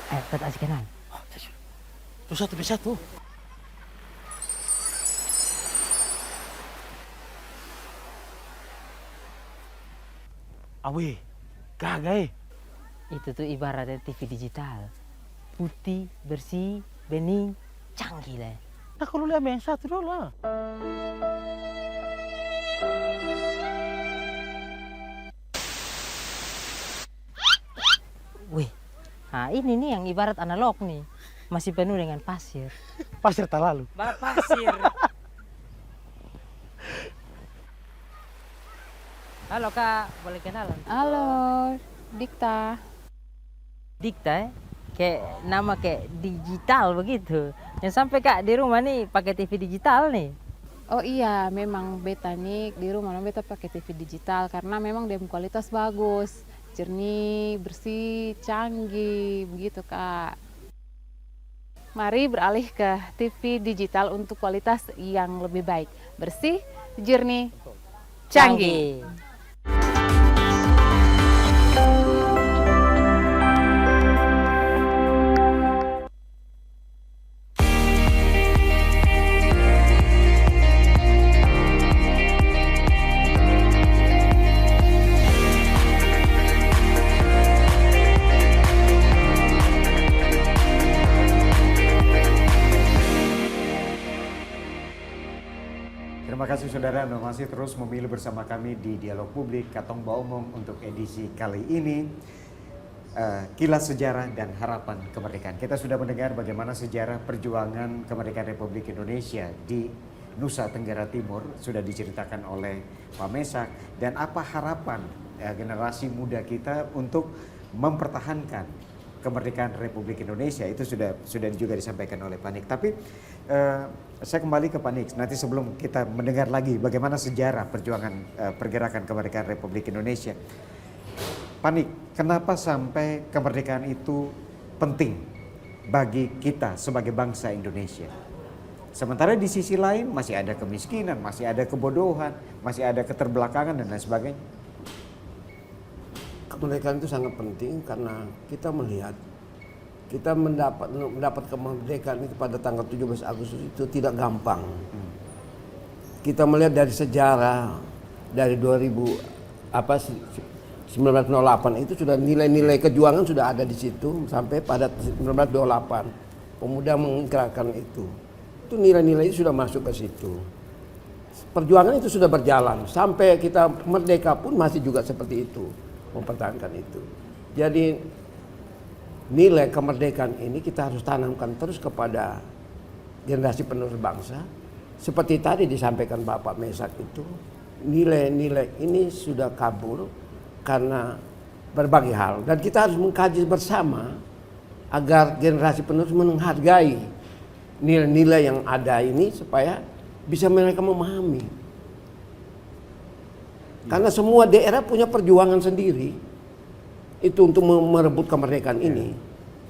Ayo, kita kasih kenal. Tuh satu bisa tuh. Awe, kagak Itu tuh ibaratnya TV digital. Putih, bersih, bening, canggih lah. Nah kalau lihat yang satu dulu lah. Wih, nah ini nih yang ibarat analog nih. Masih penuh dengan pasir. Pasir tak lalu. Balap pasir. Halo kak, boleh kenalan? Halo, Dikta. Dikta ya? Kayak nama kayak digital begitu. Yang sampai kak di rumah nih pakai TV digital nih. Oh iya, memang beta nih di rumah beta pakai TV digital karena memang dia kualitas bagus, jernih, bersih, canggih, begitu kak. Mari beralih ke TV digital untuk kualitas yang lebih baik, bersih, jernih, canggih. Terima kasih saudara, Anda masih terus memilih bersama kami di Dialog Publik Katong Baomong untuk edisi kali ini. Kilas Sejarah dan Harapan Kemerdekaan. Kita sudah mendengar bagaimana sejarah perjuangan kemerdekaan Republik Indonesia di Nusa Tenggara Timur sudah diceritakan oleh Pak Mesak, dan apa harapan generasi muda kita untuk mempertahankan kemerdekaan Republik Indonesia itu sudah juga disampaikan oleh Pak Nik. Tapi saya kembali ke Pak Nik. Nanti sebelum kita mendengar lagi bagaimana sejarah perjuangan pergerakan kemerdekaan Republik Indonesia, Pak Nik, kenapa sampai kemerdekaan itu penting bagi kita sebagai bangsa Indonesia? Sementara di sisi lain masih ada kemiskinan, masih ada kebodohan, masih ada keterbelakangan dan lain sebagainya. Kemerdekaan itu sangat penting karena kita melihat kita mendapat kemerdekaan itu pada tanggal 17 Agustus itu tidak gampang. Kita melihat dari sejarah dari 1908 itu sudah nilai-nilai kejuangan sudah ada di situ sampai pada 1928 pemuda menggerakkan itu nilai-nilai itu sudah masuk ke situ. Perjuangan itu sudah berjalan sampai kita merdeka pun masih juga seperti itu. mempertahankan itu. Jadi nilai kemerdekaan ini kita harus tanamkan terus kepada generasi penerus bangsa. Seperti tadi disampaikan Bapak Mesak itu, nilai-nilai ini sudah kabur karena berbagai hal. Dan kita harus mengkaji bersama agar generasi penerus menghargai nilai-nilai yang ada ini supaya bisa mereka memahami. Karena semua daerah punya perjuangan sendiri itu untuk merebut kemerdekaan ini.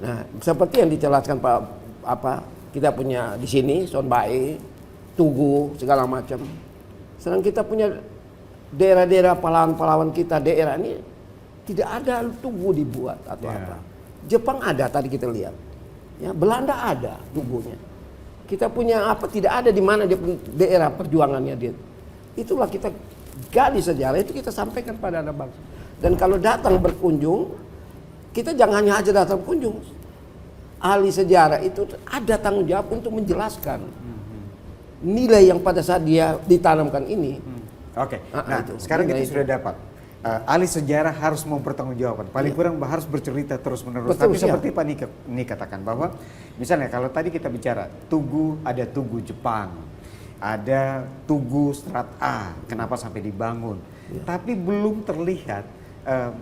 Nah, seperti yang dijelaskan kita punya di sini Sonbae, Tugu, segala macam. Sedang kita punya daerah-daerah pahlawan-pahlawan kita, daerah ini tidak ada Tugu dibuat atau apa. Jepang ada tadi kita lihat. Ya, Belanda ada Tugunya. Kita punya tidak ada di mana dia daerah perjuangannya dia. Itulah kita gali sejarah itu kita sampaikan pada anak bangsa. Dan kalau datang berkunjung, kita jangan hanya aja datang berkunjung. Ahli sejarah itu ada tanggung jawab untuk menjelaskan nilai yang pada saat dia ditanamkan ini. Oke. Nah, sekarang kita sudah dapat. Ahli sejarah harus mempertanggungjawabkan. Paling kurang harus bercerita terus-menerus. Tapi seperti Pak Nik katakan bahwa misalnya kalau tadi kita bicara Tugu, ada Tugu Jepang, ada Tugu Strat A, kenapa sampai dibangun. Tapi belum terlihat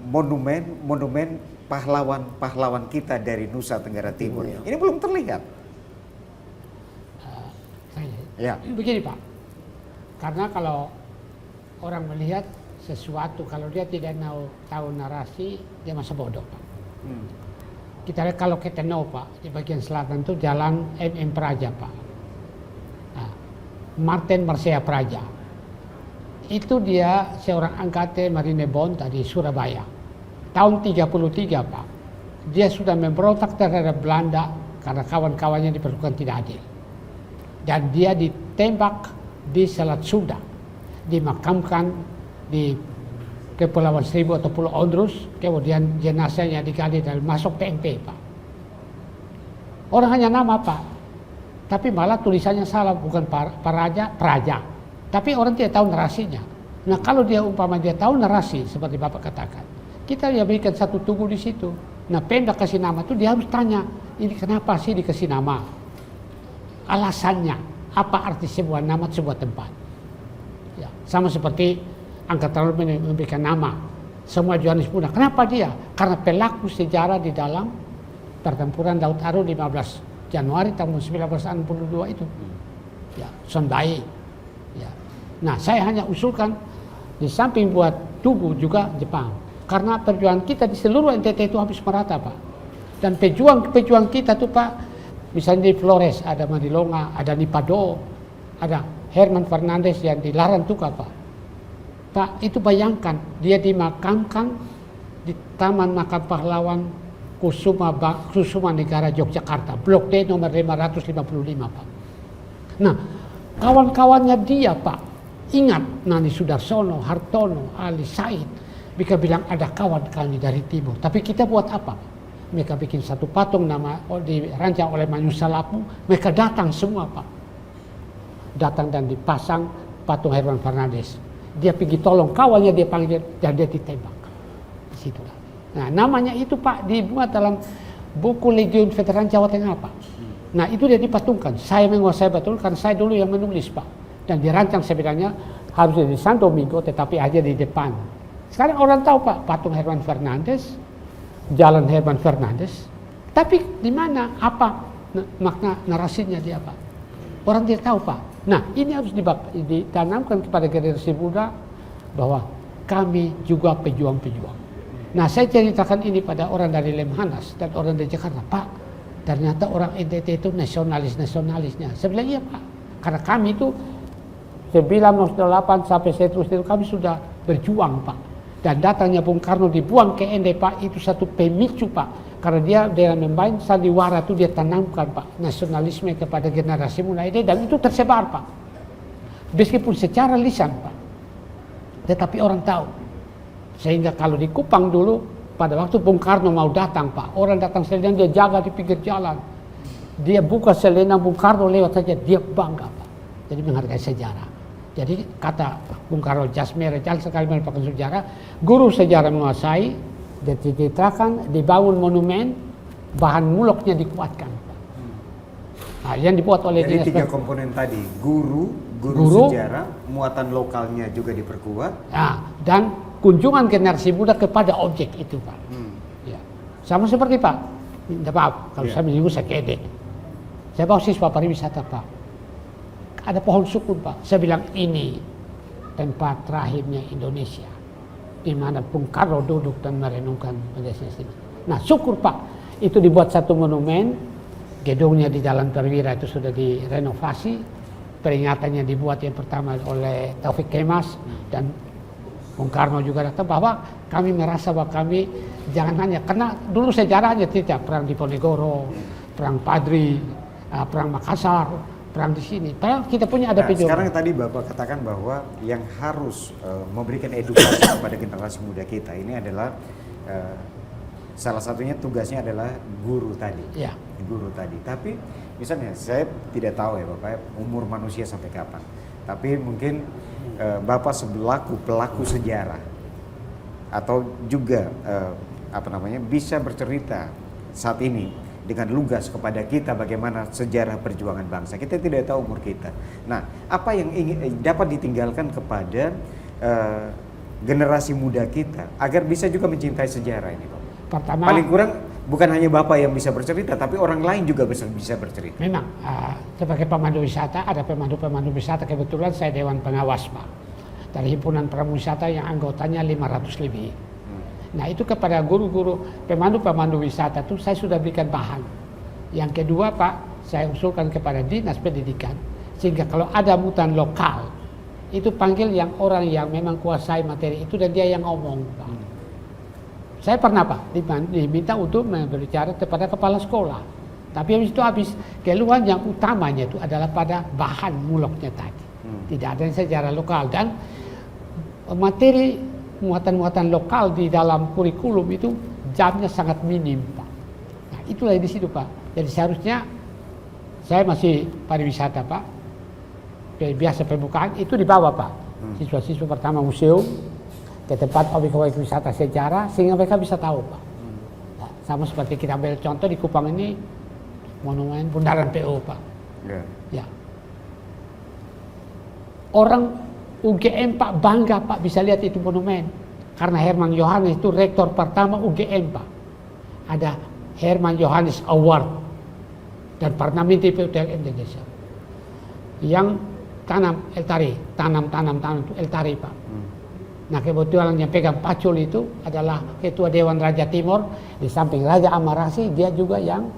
monumen pahlawan kita dari Nusa Tenggara Timur. Ini belum terlihat. Begini Pak, karena kalau orang melihat sesuatu, kalau dia tidak tahu narasi, dia masa bodoh Pak. Kita lihat kalau kita tahu Pak, di bagian selatan itu jalan MM Praja Pak. Nah, Martin Marsea Praja. Itu dia seorang angkatan Marinebon di Surabaya. Tahun 33 Pak. Dia sudah memberontak terhadap Belanda karena kawan-kawannya diperlakukan tidak adil. Dan dia ditembak di Selat Sunda. Dimakamkan di Kepulauan Seribu atau Pulau Ondrus. Kemudian jenazahnya digali dan masuk TNP Pak. Orang hanya nama Pak. Tapi malah tulisannya salah, bukan Praja. Tapi orang tidak tahu narasinya. Nah kalau dia umpama dia tahu narasi seperti Bapak katakan, kita ya berikan satu Tugu di situ. Nah Pemda kasih nama itu dia harus tanya, ini kenapa sih dikasih nama? Alasannya, apa arti sebuah nama sebuah tempat? Ya, sama seperti Angkatan Laut memberikan nama. Semua Johannes Muda. Kenapa dia? Karena pelaku sejarah di dalam pertempuran Laut Aru 15 Januari tahun 1962 itu. Ya, Sonbae. Ya. Nah, saya hanya usulkan di samping buat Tugu juga Jepang. Karena perjuangan kita di seluruh NTT itu habis merata, Pak. Dan pejuang kita tuh, Pak, misalnya di Flores ada Madilonga, ada Nipado, ada Herman Fernandes yang di Larantuka, Pak. Pak, itu bayangkan dia dimakamkan di Taman Makam Pahlawan Kusuma Negara Yogyakarta, Blok D nomor 555, Pak. Nah, kawan-kawannya dia, Pak, ingat Nani Sudarsono, Hartono, Ali Said, mereka bilang ada kawan kami dari timur. Tapi kita buat apa? Mereka bikin satu patung nama dirancang oleh Manyusa Lapu. Mereka datang semua Pak. Datang dan dipasang patung Herman Fernandes. Dia pergi tolong kawannya, dia panggil dan dia ditembak. Disitulah. Nah namanya itu Pak dibuat dalam buku Legiun Veteran Jawa Tengah Pak. Nah itu dia dipatungkan. Saya menguasai betul karena saya dulu yang menulis Pak. Dan dirancang sebenarnya harusnya di Santo Domingo tetapi aja di depan. Sekarang orang tahu Pak, patung Herman Fernandes, jalan Herman Fernandes, tapi di mana, apa makna narasinya dia Pak? Orang tidak tahu Pak. Nah ini harus ditanamkan kepada generasi muda bahwa kami juga pejuang-pejuang. Nah saya ceritakan ini pada orang dari Lemhanas dan orang dari Jakarta, Pak, ternyata orang NTT itu nasionalis-nasionalisnya. Sebenarnya Pak, karena kami itu 1908 sampai seterusnya kami sudah berjuang Pak. Dan datangnya Bung Karno dibuang ke ND Pak itu satu pemicu Pak. Karena dia dalam membaik sandiwara itu dia tanamkan Pak. Nasionalisme kepada generasi muda ini dan itu tersebar Pak. Meskipun secara lisan Pak. Tetapi orang tahu. Sehingga kalau di Kupang dulu pada waktu Bung Karno mau datang Pak. Orang datang selendang dia jaga di pinggir jalan. Dia buka selendang Bung Karno lewat saja dia bangga Pak. Jadi menghargai sejarah. Jadi kata Bung Karno Jasmere sekali merupakan sejarah, guru sejarah menguasai, dititrakan, dibangun monumen, bahan muloknya dikuatkan. Nah, yang dibuat oleh Jadi dinas 3 komponen tadi, guru sejarah, muatan lokalnya juga diperkuat. Nah, dan kunjungan generasi muda kepada objek itu, Pak. Ya. Sama seperti Pak, minta maaf kalau saya menyinggung saya kede. Saya bawa siswa pariwisata, Pak. Ada pohon sukun, Pak. Saya bilang ini tempat terakhirnya Indonesia, di mana Bung Karno duduk dan merenungkan Pancasila sini. Nah, syukur Pak, itu dibuat satu monumen, gedungnya di Jalan Perwira itu sudah direnovasi, peringatannya dibuat yang pertama oleh Taufik Kemas dan Bung Karno juga datang, bahwa kami merasa bahwa kami jangan hanya, karena dulu sejarahnya tidak, perang di Ponegoro, perang Padri, perang Makassar, perang di sini. Padahal kita punya ada video. Sekarang tadi Bapak katakan bahwa yang harus memberikan edukasi kepada generasi muda kita ini adalah salah satunya tugasnya adalah guru tadi. Ya. Guru tadi. Tapi misalnya saya tidak tahu ya Bapak umur manusia sampai kapan. Tapi mungkin Bapak sebelaku pelaku sejarah atau juga bisa bercerita saat ini dengan lugas kepada kita bagaimana sejarah perjuangan bangsa. Kita tidak tahu umur kita. Nah, apa yang ingin dapat ditinggalkan kepada generasi muda kita agar bisa juga mencintai sejarah ini, Pak? Pertama, paling kurang bukan hanya Bapak yang bisa bercerita, tapi orang lain juga bisa bercerita. Memang, sebagai pemandu wisata, ada pemandu wisata, kebetulan saya Dewan Pengawas, Pak. Dari himpunan pramuwisata yang anggotanya 500 lebih. Nah, itu kepada guru-guru, pemandu wisata itu saya sudah berikan bahan. Yang kedua, Pak, saya usulkan kepada Dinas Pendidikan, sehingga kalau ada mutan lokal, itu panggil yang orang yang memang kuasai materi itu dan dia yang ngomong, Pak. Saya pernah, Pak, diminta untuk berbicara kepada kepala sekolah. Tapi habis keluhan yang utamanya itu adalah pada bahan muloknya tadi. Tidak ada sejarah lokal dan materi muatan-muatan lokal di dalam kurikulum itu jamnya sangat minim, Pak. Nah, itulah di situ, Pak. Jadi seharusnya saya masih pariwisata, Pak. Biasa pembukaan itu dibawa, Pak. Siswa-siswa pertama museum ke tempat objek-objek wisata sejarah sehingga mereka bisa tahu, Pak. Nah, sama seperti kita ambil contoh di Kupang ini monumen Bundaran PO, Pak. Ya. Orang UGM, Pak, bangga, Pak, bisa lihat itu monumen karena Herman Johannes itu rektor pertama UGM, Pak. Ada Herman Johannes Award dan Parlemen Hotel Indonesia yang tanam itu Eltari, Pak. Nah, kebetulan yang pegang pacul itu adalah Ketua Dewan Raja Timur, di samping Raja Amarasi dia juga yang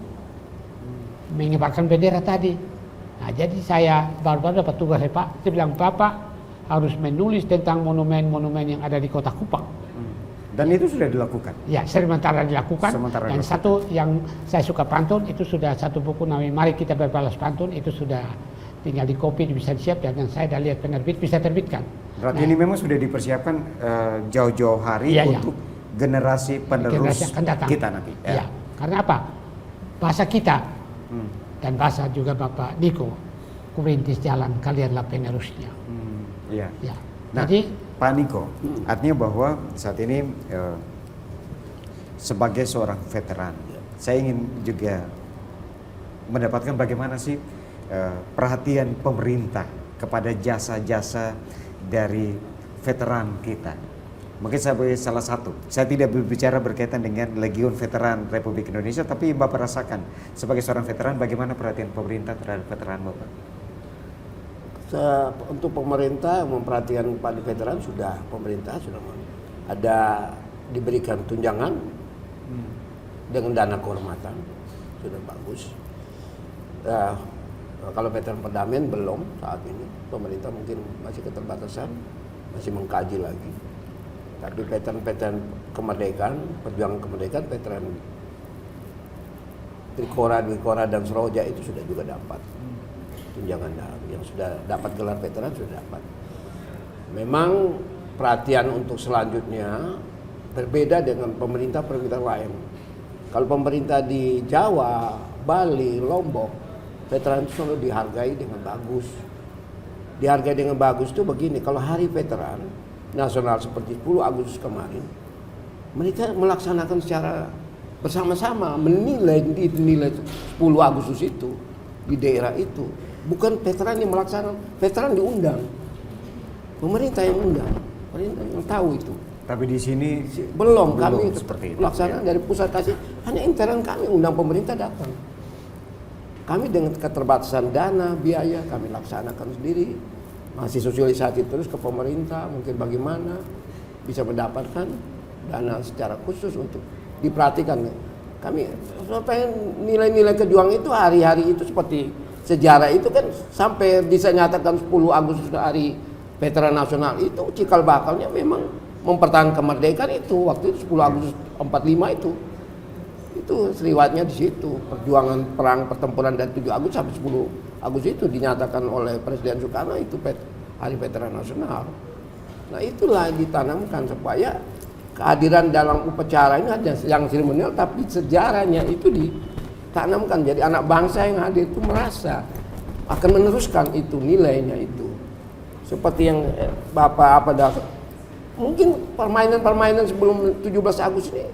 mengibarkan bendera tadi. Nah, jadi saya baru-baru dapat tugas, Pak. Saya bilang, Bapak harus menulis tentang monumen-monumen yang ada di Kota Kupang. Dan itu sudah dilakukan? Ya, sementara dilakukan. Dan satu yang saya suka pantun, itu sudah satu buku namanya Mari Kita Berbalas Pantun, itu sudah tinggal di copy, bisa disiap, dan saya sudah lihat penerbit, bisa terbitkan. Berarti ini memang sudah dipersiapkan jauh-jauh hari untuk generasi penerus kita nanti. Ya, karena apa? Bahasa kita dan bahasa juga Bapak Niko, kurintis jalan, kalianlah penerusnya. Ya. Nah, jadi Pak Niko, artinya bahwa saat ini sebagai seorang veteran, saya ingin juga mendapatkan bagaimana sih perhatian pemerintah kepada jasa-jasa dari veteran kita. Mungkin sebagai salah satu, saya tidak berbicara berkaitan dengan Legiun Veteran Republik Indonesia, tapi Bapak rasakan sebagai seorang veteran bagaimana perhatian pemerintah terhadap veteran Bapak? Untuk pemerintah memperhatikan pada veteran pemerintah sudah ada diberikan tunjangan dengan dana kehormatan, sudah bagus. Kalau veteran perdamaian belum saat ini, pemerintah mungkin masih keterbatasan, masih mengkaji lagi. Tapi veteran kemerdekaan, perjuangan kemerdekaan, veteran Trikora dan Seroja itu sudah juga dapat tunjangan, yang sudah dapat gelar veteran sudah dapat. Memang perhatian untuk selanjutnya berbeda dengan pemerintah lain. Kalau pemerintah di Jawa, Bali, Lombok, veteran itu selalu dihargai dengan bagus. dihargai dengan bagus itu begini, kalau hari veteran nasional seperti 10 Agustus kemarin, mereka melaksanakan secara bersama-sama, menilai 10 Agustus itu di daerah itu. Bukan veteran yang melaksanakan, veteran diundang. Pemerintah yang undang, pemerintah yang tahu itu. Tapi di sini belum kami seperti itu. pelaksanaan dari pusat kasih, hanya intern kami, undang pemerintah datang. Kami dengan keterbatasan dana, biaya, kami laksanakan sendiri. Masih sosialisasi terus ke pemerintah, mungkin bagaimana bisa mendapatkan dana secara khusus untuk diperhatikan. Kami pengen nilai-nilai kejuangan itu hari-hari itu seperti sejarah itu kan sampai bisa nyatakan 10 Agustus hari veteran nasional itu cikal bakalnya memang mempertahankan kemerdekaan itu waktu itu 10 Agustus 45 itu riwayatnya di situ, perjuangan perang pertempuran dari 7 Agustus sampai 10 Agustus itu dinyatakan oleh Presiden Soekarno itu hari veteran nasional. Nah itulah ditanamkan supaya kehadiran dalam upacara ini ada yang seremonial tapi sejarahnya itu ditanamkan, jadi anak bangsa yang hadir itu merasa akan meneruskan itu nilainya itu. Seperti yang Bapak mungkin permainan-permainan sebelum 17 Agustus ini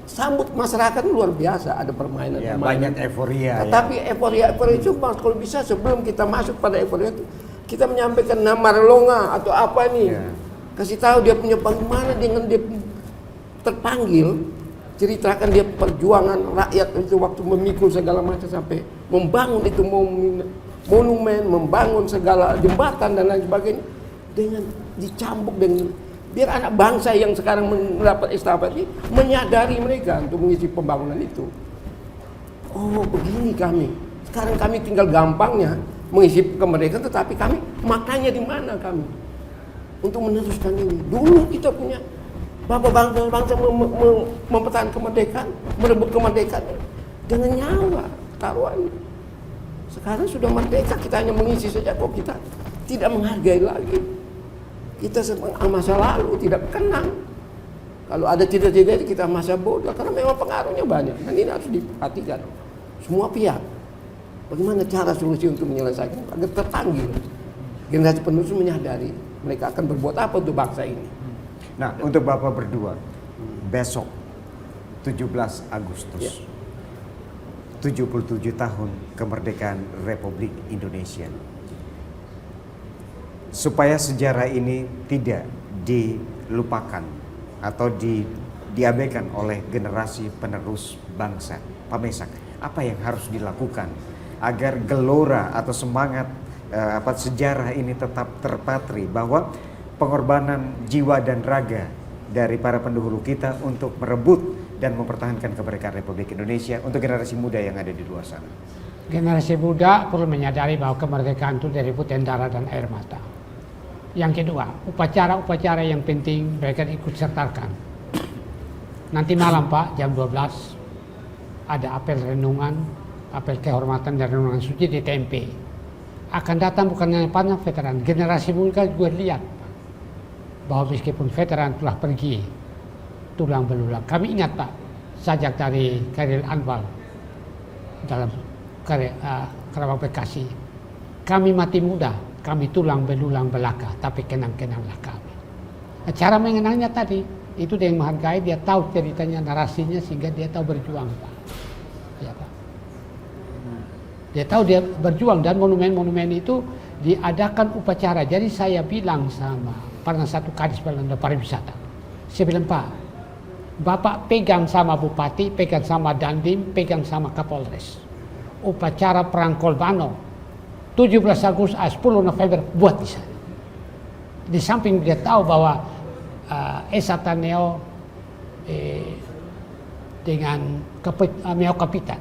sambut masyarakat luar biasa, ada permainan. Ya, banyak euforia. Tapi euforia itu kalau bisa sebelum kita masuk pada euforia itu kita menyampaikan nama relonga atau apa nih, kasih tahu dia punya bagaimana dengan dia terpanggil, ceritakan dia perjuangan rakyat itu waktu memikul segala macam sampai membangun itu monumen, membangun segala jembatan dan lain sebagainya dengan dicambuk dengan biar anak bangsa yang sekarang mendapat estafet ini menyadari mereka untuk mengisi pembangunan itu. Oh begini kami. Sekarang kami tinggal gampangnya mengisi kemerdekaan, tetapi kami maknanya di mana kami untuk meneruskan ini. Dulu kita punya bapak bangsa mempertahankan kemerdekaan, merebut kemerdekaan dengan nyawa taruhan. Sekarang sudah merdeka, kita hanya mengisi saja, kok kita tidak menghargai lagi. Kita masa lalu tidak kenang. Kalau ada cita-cita kita masa bodoh, karena memang pengaruhnya banyak. Dan ini harus diperhatikan semua pihak. Bagaimana cara solusi untuk menyelesaikan agar terpanggil generasi penerus menyadari mereka akan berbuat apa untuk bangsa ini. Nah, untuk Bapak berdua, besok 17 Agustus, 77 tahun kemerdekaan Republik Indonesia. Supaya sejarah ini tidak dilupakan atau diabaikan oleh generasi penerus bangsa, Pak Mesak, apa yang harus dilakukan agar gelora atau semangat sejarah ini tetap terpatri, bahwa pengorbanan jiwa dan raga dari para pendahulu kita untuk merebut dan mempertahankan kemerdekaan Republik Indonesia untuk generasi muda yang ada di luar sana? Generasi muda perlu menyadari bahwa kemerdekaan itu dari putih darah dan air mata. Yang kedua, upacara-upacara yang penting mereka ikut sertakan. Nanti malam Pak, jam 12 ada apel renungan, apel kehormatan dan renungan suci di TMP. Akan datang bukan hanya para veteran, generasi muda juga lihat bahwa meskipun veteran telah pergi tulang belulang. Kami ingat Pak, sajak dari Khairil Anwar dalam Karawang Bekasi. Kami mati muda, kami tulang belulang belaka, tapi kenang-kenanglah kami. Cara mengenangnya tadi, itu dia yang menghargai, dia tahu ceritanya, narasinya, sehingga dia tahu berjuang Pak. Ya, Pak. Dia tahu dia berjuang, dan monumen-monumen itu diadakan upacara. Jadi saya bilang sama pernah satu kadis Belanda pariwisata, saya bilang Pak, Bapak pegang sama Bupati, pegang sama Dandim, pegang sama Kapolres. Upacara perang Kolbano 17 Agustus 10 November buat di sana. Di samping dia tahu bahwa Esa Taneo dengan Meo Kapitan,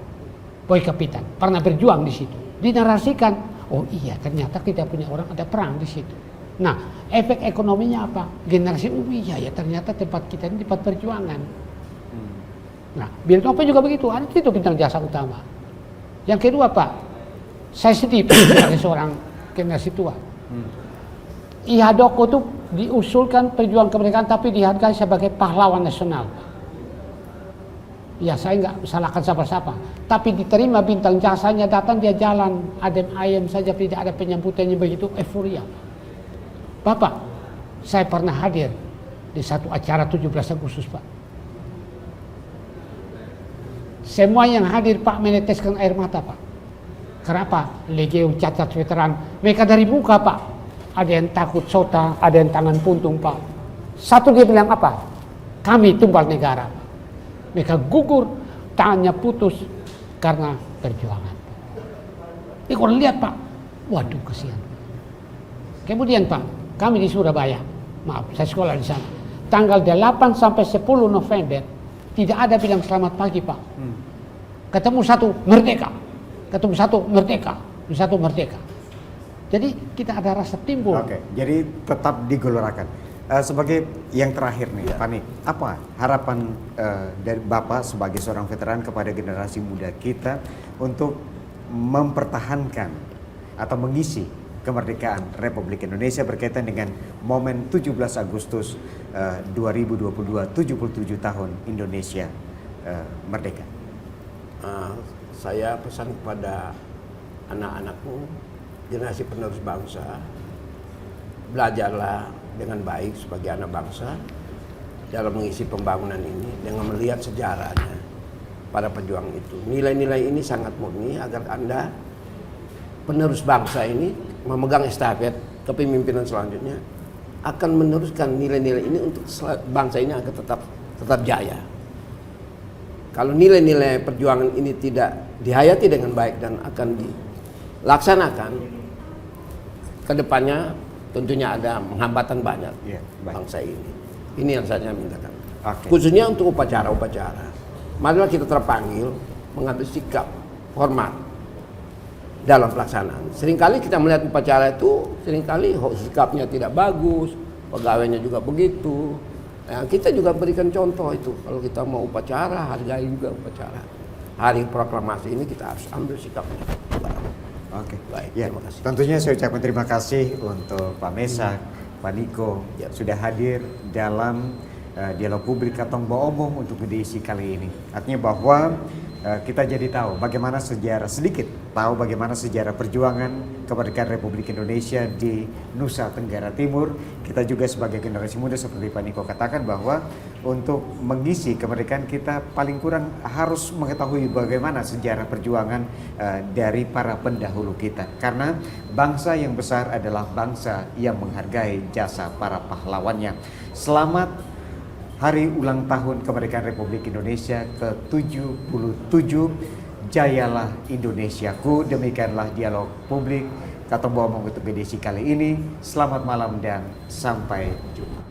Boy Kapitan pernah berjuang di situ. Dinarasikan, oh iya ternyata kita punya orang ada perang di situ. Nah, efek ekonominya apa? Generasi iya ya ternyata tempat kita ini tempat perjuangan. Nah, Bintang apa juga begitu, ada itu bintang jasa utama. Yang kedua Pak, saya sedih sebagai seorang generasi tua. Ihadoko itu diusulkan perjuangan kemerdekaan tapi dihargai sebagai pahlawan nasional. Ya saya nggak salahkan siapa-siapa. Tapi diterima bintang jasanya, datang dia jalan adem ayem saja, tidak ada penyambutannya, begitu euforia. Bapak, saya pernah hadir di satu acara 17 Agustus Pak. Semua yang hadir Pak meneteskan air mata Pak. Kenapa? Legiun cacat veteran. Mereka dari muka Pak. Ada yang takut sota, ada yang tangan puntung Pak. Satu dia bilang apa? Kami tumbal negara. Mereka gugur, tangannya putus karena perjuangan. Ini kalau lihat Pak, waduh kasihan. Kemudian Pak, kami di Surabaya, maaf saya sekolah di sana. Tanggal 8 sampai 10 November, tidak ada bilang selamat pagi Pak. Ketemu satu merdeka, ketemu satu merdeka, satu merdeka. Jadi kita ada rasa timbul. Oke, jadi tetap digelorakan. Sebagai yang terakhir nih, Pak Nik, apa harapan dari Bapak sebagai seorang veteran kepada generasi muda kita untuk mempertahankan atau mengisi kemerdekaan Republik Indonesia berkaitan dengan momen 17 Agustus 2022, 77 tahun Indonesia merdeka? Saya pesan kepada anak-anakku, generasi penerus bangsa, belajarlah dengan baik sebagai anak bangsa dalam mengisi pembangunan ini dengan melihat sejarahnya para pejuang itu. Nilai-nilai ini sangat murni agar Anda penerus bangsa ini memegang estafet kepemimpinan selanjutnya akan meneruskan nilai-nilai ini untuk bangsa ini agar tetap jaya. Kalau nilai-nilai perjuangan ini tidak dihayati dengan baik dan akan dilaksanakan ke depannya, tentunya ada hambatan banyak bangsa ini. Ini yang saya mintakan. Khususnya untuk upacara-upacara. Marilah kita terpanggil mengambil sikap hormat dalam pelaksanaan. Seringkali kita melihat upacara itu, seringkali sikapnya tidak bagus, pegawainya juga begitu. Nah, kita juga berikan contoh itu. Kalau kita mau upacara, hargai juga upacara. Hari proklamasi ini kita harus ambil sikapnya. Oke, baik. Ya, Terima kasih. tentunya saya ucapkan terima kasih untuk Pak Mesak, Pak Niko sudah hadir dalam dialog publik Katongbo Omong untuk edisi kali ini. Artinya bahwa kita jadi tahu bagaimana sejarah, sedikit tahu bagaimana sejarah perjuangan kemerdekaan Republik Indonesia di Nusa Tenggara Timur. Kita juga sebagai generasi muda seperti Pak Niko katakan bahwa untuk mengisi kemerdekaan kita paling kurang harus mengetahui bagaimana sejarah perjuangan dari para pendahulu kita. Karena bangsa yang besar adalah bangsa yang menghargai jasa para pahlawannya. Selamat Hari ulang tahun kemerdekaan Republik Indonesia ke-77. Jayalah Indonesiaku. Demikianlah dialog publik Katongbo Omong untuk edisi kali ini. Selamat malam dan sampai jumpa.